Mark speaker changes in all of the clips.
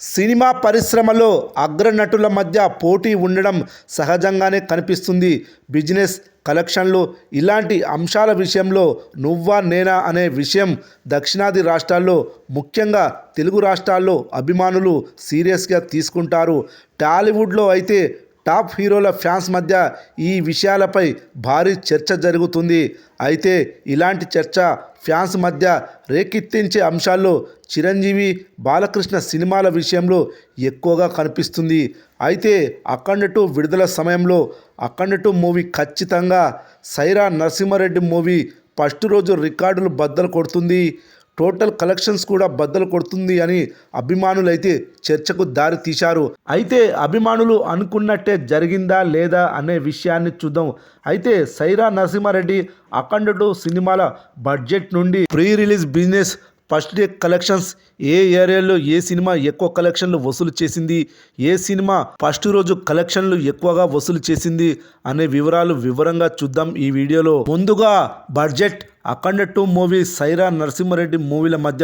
Speaker 1: Cinema పరిశ్రమలో అగ్రనటుల మధ్య పోటీ ఉండడం సహజంగానే కనిపిస్తుంది. బిజినెస్, కలెక్షన్లు ఇలాంటి అంశాల విషయంలో నువ్వా నేనా అనే విషయం దక్షిణాది రాష్ట్రాల్లో, ముఖ్యంగా తెలుగు రాష్ట్రాల్లో అభిమానులు సీరియస్గా తీసుకుంటారు. టాలీవుడ్లో అయితే టాప్ హీరోల ఫ్యాన్స్ మధ్య ఈ విషయాలపై భారీ చర్చ జరుగుతుంది. అయితే ఇలాంటి చర్చ ఫ్యాన్స్ మధ్య రేకెత్తించే అంశాల్లో చిరంజీవి, బాలకృష్ణ సినిమాల విషయంలో ఎక్కువగా కనిపిస్తుంది. అయితే అఖండ 2 విడుదల సమయంలో అఖండ 2 మూవీ ఖచ్చితంగా సైరా నరసింహారెడ్డి మూవీ ఫస్ట్ రోజు రికార్డులు బద్దలు కొడుతుంది, టోటల్ కలెక్షన్స్ కూడా బద్దలు కొడుతుంది అని అభిమానులైతే చర్చకు దారి తీశారు. అయితే అభిమానులు అనుకున్నట్టే జరిగిందా లేదా అనే విషయాన్ని చూద్దాం. అయితే సైరా నరసింహారెడ్డి అఖండ 2 సినిమాల బడ్జెట్ నుండి pre release business, first day collections, ఏ ఏరియాలో ఏ సినిమా ఎక్కువ కలెక్షన్లు వసూలు చేసింది, ఏ సినిమా ఫస్ట్ రోజు కలెక్షన్లు ఎక్కువగా వసూలు చేసింది అనే వివరాలు వివరంగా చూద్దాం ఈ వీడియోలో. ముందుగా బడ్జెట్. అఖండ 2 మూవీ, సైరా నరసింహారెడ్డి మూవీల మధ్య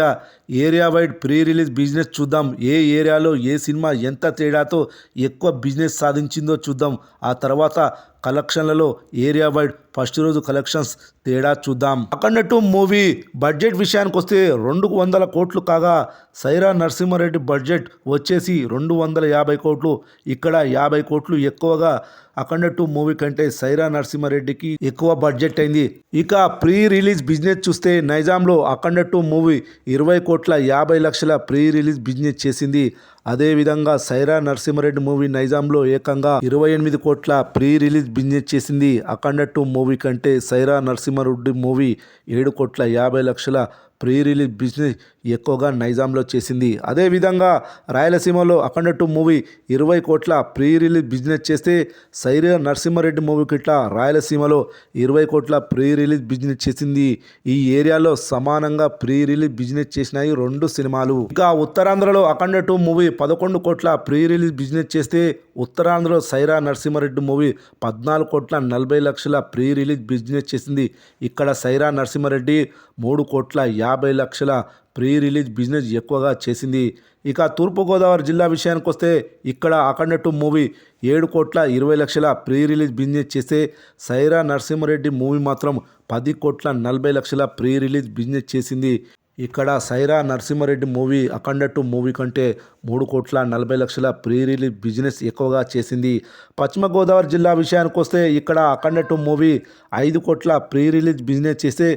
Speaker 1: area wide pre release business చూద్దాం. ఏ ఏరియాలో ఏ సినిమా ఎంత తేడాతో ఎక్కువ బిజినెస్ సాధించిందో చూద్దాం. ఆ తర్వాత కలెక్షన్లలో ఏరియా వైడ్ ఫస్ట్ రోజు కలెక్షన్స్ తేడా చూద్దాం. అఖండ 2 మూవీ బడ్జెట్ విషయానికి వస్తే 200 కోట్లు కాగా సైరా నరసింహారెడ్డి బడ్జెట్ వచ్చేసి 250 కోట్లు. ఇక్కడ 50 కోట్లు ఎక్కువగా అఖండ 2 మూవీ కంటే సైరా నరసింహారెడ్డికి ఎక్కువ బడ్జెట్ అయింది. ఇక ప్రీ రిలీజ్ బిజినెస్ చూస్తే నైజాంలో అఖండ 2 మూవీ 20,50,00,000 ప్రీ రిలీజ్ బిజినెస్ చేసింది. అదేవిధంగా సైరా నరసింహారెడ్డి మూవీ నైజాంలో ఏకంగా 28 కోట్ల ప్రీ రిలీజ్ బిజినెస్ చేసింది. అఖండ 2 మూవీ కంటే Sye Raa Narasimha Reddy movie 7,50,00,000 pre release business ఎక్కువగా నైజాంలో చేసింది. అదేవిధంగా రాయలసీమలో అఖండ 2 మూవీ 20 కోట్ల ప్రీ రిలీజ్ బిజినెస్ చేస్తే సైరా నరసింహారెడ్డి మూవీ కిట్ల రాయలసీమలో 20 కోట్ల ప్రీ రిలీజ్ బిజినెస్ చేసింది. ఈ ఏరియాలో సమానంగా ప్రీ రిలీజ్ బిజినెస్ చేసినాయి రెండు సినిమాలు. ఇక ఉత్తరాంధ్రలో అఖండ 2 మూవీ 11 కోట్ల ప్రీ రిలీజ్ బిజినెస్ చేస్తే ఉత్తరాంధ్రలో Sye Raa Narasimha Reddy movie 14,40,00,000 pre release business చేసింది. ఇక్కడ Sye Raa Narasimha Reddy 3,50,00,000 pre release business ఎక్కువగా చేసింది. ఇక తూర్పుగోదావరి జిల్లా విషయానికి వస్తే ఇక్కడ Akhanda 2 movie 7,20,00,000 pre release business చేస్తే సైరా నరసింహారెడ్డి మూవీ మాత్రం 10,40,00,000 ప్రీ రిలీజ్ బిజినెస్ చేసింది. ఇక్కడ సైరా నరసింహారెడ్డి మూవీ అఖండ 2 మూవీ కంటే 3,40,00,000 ప్రీ రిలీజ్ బిజినెస్ ఎక్కువగా చేసింది. పశ్చిమ గోదావరి జిల్లా విషయానికి వస్తే ఇక్కడ అఖండ 2 మూవీ 5 కోట్ల ప్రీ రిలీజ్ బిజినెస్ చేస్తే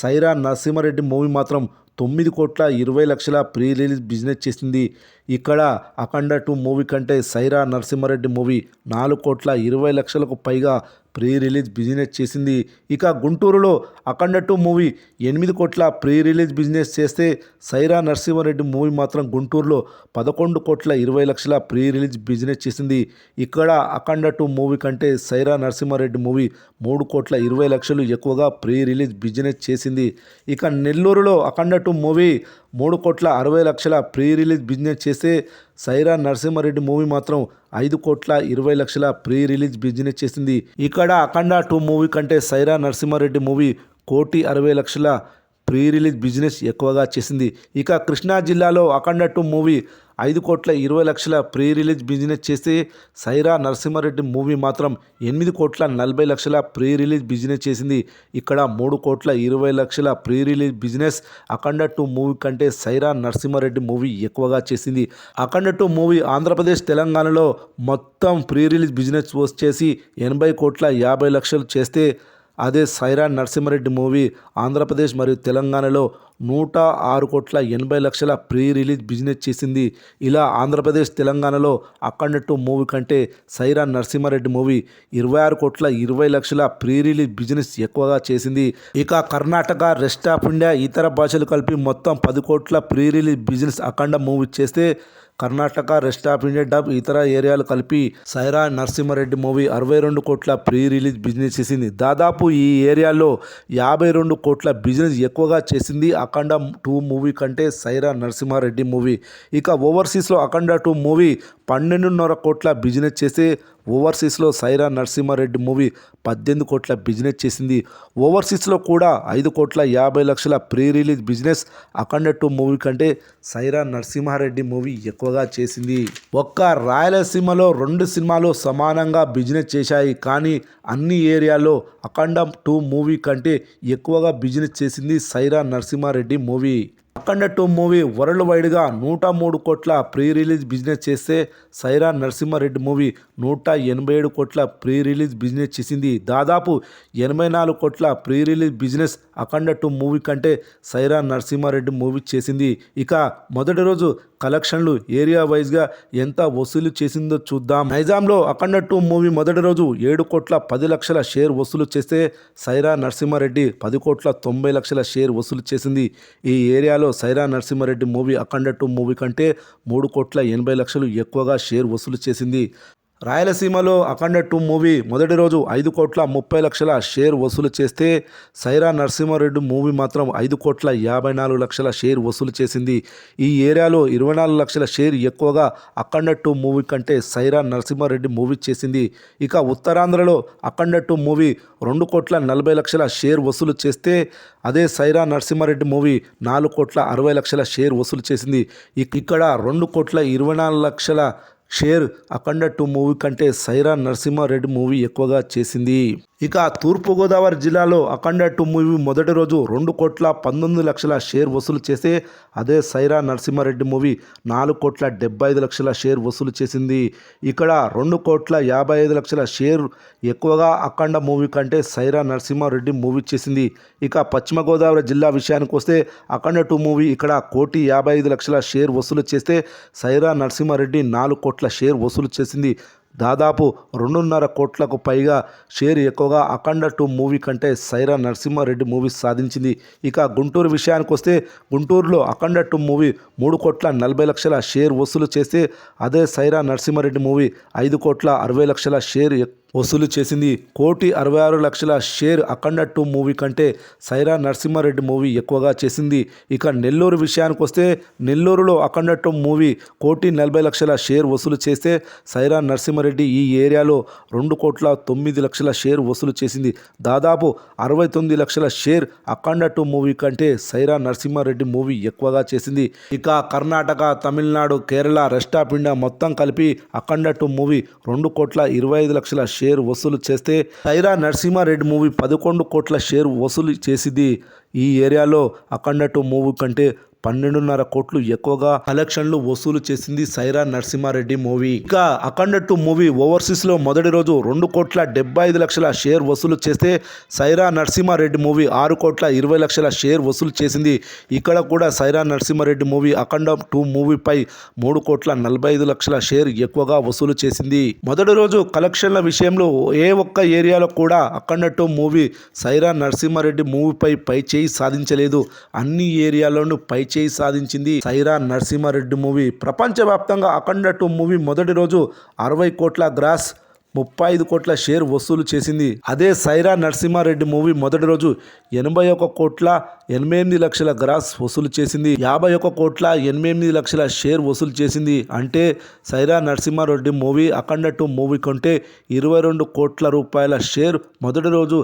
Speaker 1: సైరా నరసింహారెడ్డి మూవీ మాత్రం 9,20,00,000 ప్రీ రిలీజ్ బిజినెస్ చేసింది. ఇక్కడ అఖండ 2 మూవీ కంటే సైరా నరసింహారెడ్డి మూవీ 4,20,00,000కు పైగా ప్రీ రిలీజ్ బిజినెస్ చేసింది. ఇక గుంటూరులో అఖండ 2 మూవీ 8 కోట్ల ప్రీ రిలీజ్ బిజినెస్ చేస్తే సైరా నరసింహారెడ్డి మూవీ మాత్రం గుంటూరులో 11,20,00,000 ప్రీ రిలీజ్ బిజినెస్ చేసింది. ఇక్కడ అఖండ 2 మూవీ కంటే సైరా నరసింహారెడ్డి మూవీ 3,20,00,000 ఎక్కువగా ప్రీ రిలీజ్ బిజినెస్ చేసింది. ఇక నెల్లూరులో అఖండ 2 మూవీ 3,60,00,000 ప్రీ రిలీజ్ బిజినెస్ చేస్తే సైరా నరసింహారెడ్డి మూవీ మాత్రం 5,20,00,000 ప్రీ రిలీజ్ బిజినెస్ చేసింది. ఇక్కడ అఖండ 2 మూవీ కంటే Sye Raa Narasimha Reddy movie 1,60,00,000 pre release business ఎక్కువగా చేసింది. ఇక కృష్ణా జిల్లాలో Akhanda 2 movie 5,20,00,000 pre release business చేస్తే సైరా నరసింహారెడ్డి మూవీ మాత్రం 8,40,00,000 ప్రీ రిలీజ్ బిజినెస్ చేసింది. ఇక్కడ 3,20,00,000 ప్రీ రిలీజ్ బిజినెస్ అఖండ 2 మూవీ కంటే సైరా నరసింహారెడ్డి మూవీ ఎక్కువగా చేసింది. అఖండ 2 మూవీ ఆంధ్రప్రదేశ్, తెలంగాణలో మొత్తం ప్రీ రిలీజ్ బిజినెస్ వచ్చేసి 80,50,00,000 చేస్తే అదే సైరా నరసింహారెడ్డి మూవీ ఆంధ్రప్రదేశ్ మరియు తెలంగాణలో 106,80,00,000 ప్రీ రిలీజ్ బిజినెస్ చేసింది. ఇలా ఆంధ్రప్రదేశ్, తెలంగాణలో అఖండ 2 మూవీ కంటే Sye Raa Narasimha Reddy movie 26,20,00,000 pre release business ఎక్కువగా చేసింది. ఇక కర్ణాటక, రెస్ట్ ఆఫ్ ఇండియా, ఇతర భాషలు కలిపి మొత్తం 10 కోట్ల ప్రీ రిలీజ్ బిజినెస్ అఖండ మూవీ చేస్తే Karnataka, rest of India, dub, ఇతర ఏరియాలు కలిపి సైరా నరసింహారెడ్డి మూవీ 62 కోట్ల ప్రీ రిలీజ్ బిజినెస్ చేసింది. దాదాపు ఈ ఏరియాలో 52 కోట్ల బిజినెస్ ఎక్కువగా చేసింది అఖండ 2 మూవీ కంటే సైరా నరసింహారెడ్డి మూవీ. ఇక ఓవర్సీస్లో అఖండ 2 మూవీ 12.5 కోట్ల బిజినెస్ చేస్తే ఓవర్సీస్లో సైరా నరసింహారెడ్డి మూవీ 18 కోట్ల బిజినెస్ చేసింది. ఓవర్సీస్లో కూడా 5,50,00,000 ప్రీ రిలీజ్ బిజినెస్ అఖండ 2 మూవీ కంటే సైరా నరసింహారెడ్డి మూవీ ఎక్కువగా చేసింది. ఒక్క రాయలసీమలో 2 సినిమాలు సమానంగా బిజినెస్ చేశాయి. కానీ అన్ని ఏరియాలో అఖండ 2 మూవీ కంటే ఎక్కువగా బిజినెస్ చేసింది సైరా నరసింహారెడ్డి మూవీ. అఖండ 2 మూవీ వరల్డ్ వైడ్గా 103 కోట్ల ప్రీ రిలీజ్ బిజినెస్ చేస్తే సైరా నరసింహారెడ్డి మూవీ 187 కోట్ల ప్రీ రిలీజ్ బిజినెస్ చేసింది. దాదాపు 84 కోట్ల ప్రీ రిలీజ్ బిజినెస్ అఖండ 2 మూవీ కంటే సైరా నరసింహారెడ్డి మూవీ చేసింది. ఇక మొదటి రోజు కలెక్షన్లు ఏరియా వైజ్గా ఎంత వసూలు చేసిందో చూద్దాం. నైజాంలో అఖండ 2 మూవీ మొదటి రోజు 7 కోట్ల 10 లక్షల షేర్ వసూలు చేస్తే సైరా నరసింహారెడ్డి 10 కోట్ల 90 లక్షల షేర్ వసూలు చేసింది. ఈ ఏరియాలో సైరా నరసింహారెడ్డి మూవీ అఖండ 2 మూవీ కంటే 3 కోట్ల 80 లక్షలు ఎక్కువగా షేర్ వసూలు చేసింది. రాయలసీమలో అఖండ 2 మూవీ మొదటి రోజు 5 కోట్ల 30 లక్షల షేర్ వసూలు చేస్తే సైరా నరసింహారెడ్డి మూవీ మాత్రం 5 కోట్ల 54 లక్షల షేర్ వసూలు చేసింది. ఈ ఏరియాలో 24 లక్షల షేర్ ఎక్కువగా అఖండ 2 మూవీ కంటే సైరా నరసింహారెడ్డి మూవీ చేసింది. ఇక ఉత్తరాంధ్రలో అఖండ 2 మూవీ 2 కోట్ల 40 లక్షల షేర్ వసూలు చేస్తే అదే సైరా నరసింహారెడ్డి మూవీ 4 కోట్ల 60 లక్షల షేర్ వసూలు చేసింది. ఇక్కడ 2 కోట్ల 24 లక్షల షేర్ అఖండ 2 మూవీ కంటే సైరా నరసింహారెడ్డి మూవీ ఎక్కువగా చేసింది. ఇక తూర్పుగోదావరి జిల్లాలో అఖండ 2 మూవీ మొదటి రోజు 2 కోట్ల 19 లక్షల షేర్ వసూలు చేస్తే అదే సైరా నరసింహారెడ్డి మూవీ 4 కోట్ల 75 లక్షల షేర్ వసూలు చేసింది. ఇక్కడ 2 కోట్ల 55 లక్షల షేర్ ఎక్కువగా అఖండ మూవీ కంటే సైరా నరసింహారెడ్డి మూవీ చేసింది. ఇక పశ్చిమ గోదావరి జిల్లా విషయానికి వస్తే అఖండ 2 మూవీ ఇక్కడ 1,55 లక్షల షేర్ వసూలు చేస్తే సైరా నరసింహారెడ్డి 4 కోట్ల షేర్ వసూలు చేసింది. దాదాపు 2.5 కోట్లకు పైగా షేర్ ఎక్కువగా అఖండ 2 మూవీ కంటే సైరా నరసింహారెడ్డి మూవీ సాధించింది. ఇక గుంటూరు విషయానికి వస్తే గుంటూరులో అఖండ 2 మూవీ 3 కోట్ల 40 లక్షల షేర్ వసూలు చేస్తే అదే సైరా నరసింహారెడ్డి మూవీ 5 కోట్ల 60 లక్షల షేర్ వసూలు చేసింది. 1,66 లక్షల షేర్ అఖండ 2 మూవీ కంటే సైరా నరసింహారెడ్డి మూవీ ఎక్కువగా చేసింది. ఇక నెల్లూరు విషయానికి వస్తే నెల్లూరులో అఖండ 2 మూవీ 1,40 లక్షల షేర్ వసూలు చేస్తే సైరా నరసింహారెడ్డి ఈ ఏరియాలో 2 కోట్ల 9 లక్షల షేర్ వసూలు చేసింది. దాదాపు 69 లక్షల షేర్ అఖండ 2 మూవీ కంటే సైరా నరసింహారెడ్డి మూవీ ఎక్కువగా చేసింది. ఇక Karnataka, Tamil Nadu, Kerala, rest of India మొత్తం కలిపి అఖండ 2 మూవీ 2 కోట్ల 25 లక్షల షేర్ వసూలు చేస్తే సైరా నరసింహారెడ్డి మూవీ 11 కోట్ల షేర్ వసూలు చేసింది. ఈ ఏరియాలో అఖండ 2 మూవీ కంటే 12.5 కోట్లు ఎక్కువగా కలెక్షన్లు వసూలు చేసింది సైరా నరసింహారెడ్డి మూవీ. ఇక అఖండ 2 మూవీ ఓవర్సీస్లో మొదటి రోజు 2 కోట్ల 75 లక్షల షేర్ వసూలు చేస్తే సైరా నరసింహారెడ్డి మూవీ 6 కోట్ల 20 లక్షల షేర్ వసూలు చేసింది. ఇక్కడ కూడా సైరా నరసింహారెడ్డి మూవీ అఖండ 2 మూవీపై 3 కోట్ల 45 లక్షల షేర్ ఎక్కువగా వసూలు చేసింది. మొదటి రోజు కలెక్షన్ల విషయంలో ఏ ఒక్క ఏరియాలో కూడా అఖండ 2 మూవీ సైరా నరసింహారెడ్డి మూవీపై పై చేయి సాధించలేదు. అన్ని ఏరియాలోనూ పై చేయి సాధించింది సైరా నరసింహారెడ్డి మూవీ. ప్రపంచవ్యాప్తంగా అఖండ 2 మూవీ మొదటి రోజు 60 కోట్ల గ్రాస్ 35 కోట్ల షేర్ వసూలు చేసింది. అదే సైరా నరసింహారెడ్డి మూవీ మొదటి రోజు 81 కోట్ల 88 లక్షల గ్రాస్ వసూలు చేసింది. 51 కోట్ల 88 లక్షల షేర్ వసూలు చేసింది. అంటే సైరా నరసింహారెడ్డి మూవీ అఖండ 2 మూవీ కంటే 22 కోట్ల రూపాయల షేర్ మొదటి రోజు